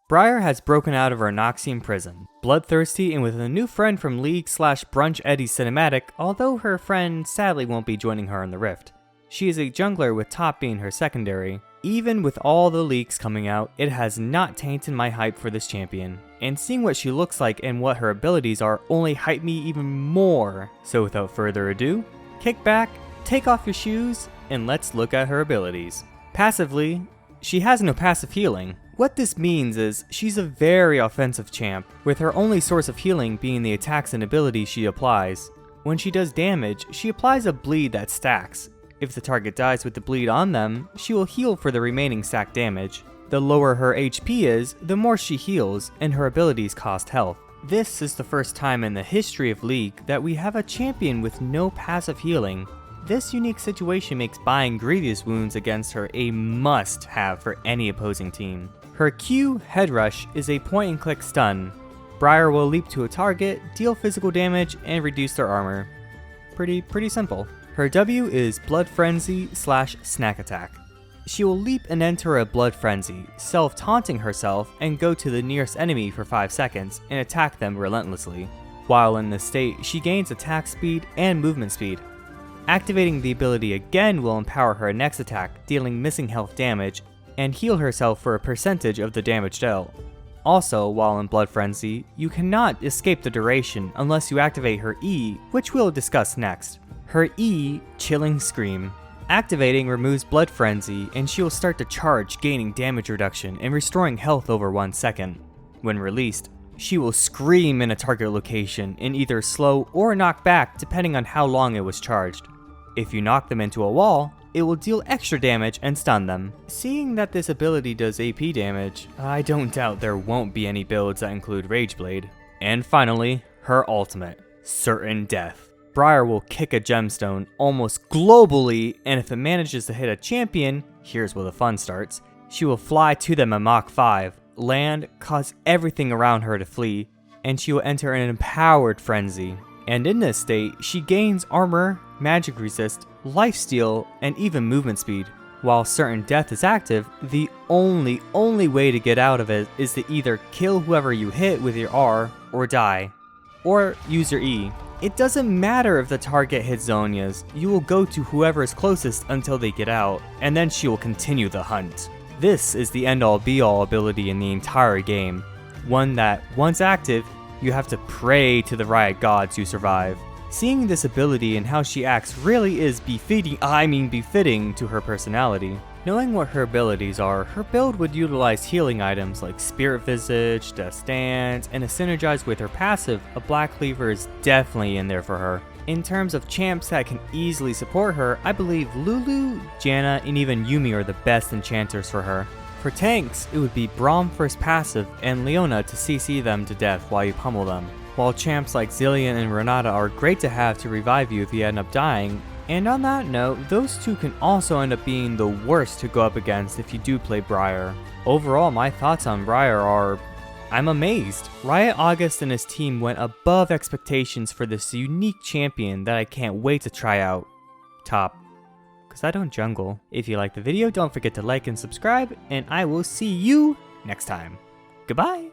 Briar has broken out of her Noxian prison, bloodthirsty and with a new friend from League/Brunch Eddie's cinematic, although her friend sadly won't be joining her in the Rift. She is a jungler with top being her secondary. Even with all the leaks coming out, it has not tainted my hype for this champion, and seeing what she looks like and what her abilities are only hype me even more. So without further ado, kick back, take off your shoes, and let's look at her abilities. Passively, she has no passive healing. What this means is she's a very offensive champ, with her only source of healing being the attacks and abilities she applies. When she does damage, she applies a bleed that stacks. If the target dies with the bleed on them, she will heal for the remaining stack damage. The lower her HP is, the more she heals, and her abilities cost health. This is the first time in the history of League that we have a champion with no passive healing. This unique situation makes buying Grievous Wounds against her a must-have for any opposing team. Her Q, Head Rush, is a point-and-click stun. Briar will leap to a target, deal physical damage, and reduce their armor. Pretty simple. Her W is Blood Frenzy / Snack Attack. She will leap and enter a Blood Frenzy, self-taunting herself and go to the nearest enemy for 5 seconds and attack them relentlessly. While in this state, she gains attack speed and movement speed. Activating the ability again will empower her next attack, dealing missing health damage, and heal herself for a percentage of the damage dealt. Also, while in Blood Frenzy, you cannot escape the duration unless you activate her E, which we'll discuss next. Her E, Chilling Scream. Activating removes Blood Frenzy, and she will start to charge, gaining damage reduction and restoring health over 1 second. When released, she will scream in a target location and either slow or knock back depending on how long it was charged. If you knock them into a wall, it will deal extra damage and stun them. Seeing that this ability does AP damage, I don't doubt there won't be any builds that include Rage Blade. And finally, her ultimate, Certain Death. Briar will kick a gemstone almost globally, and if it manages to hit a champion, here's where the fun starts, she will fly to them at Mach 5, land, cause everything around her to flee, and she will enter an empowered frenzy. And in this state, she gains armor, magic resist, lifesteal, and even movement speed. While Certain Death is active, the only way to get out of it is to either kill whoever you hit with your R, or die, or use your E. It doesn't matter if the target hits Zhonya's, you will go to whoever is closest until they get out, and then she will continue the hunt. This is the end-all be-all ability in the entire game, one that, once active, you have to pray to the Riot gods you survive. Seeing this ability and how she acts really is befitting to her personality. Knowing what her abilities are, her build would utilize healing items like Spirit Visage, Death's Dance, and to synergize with her passive, a Black Cleaver is definitely in there for her. In terms of champs that can easily support her, I believe Lulu, Janna, and even Yuumi are the best enchanters for her. For tanks, it would be Braum first passive and Leona to CC them to death while you pummel them. While champs like Zillion and Renata are great to have to revive you if you end up dying, and on that note, those two can also end up being the worst to go up against if you do play Briar. Overall, my thoughts on Briar are, I'm amazed. Riot August and his team went above expectations for this unique champion that I can't wait to try out. Top. Because I don't jungle. If you liked the video, don't forget to like and subscribe, and I will see you next time. Goodbye!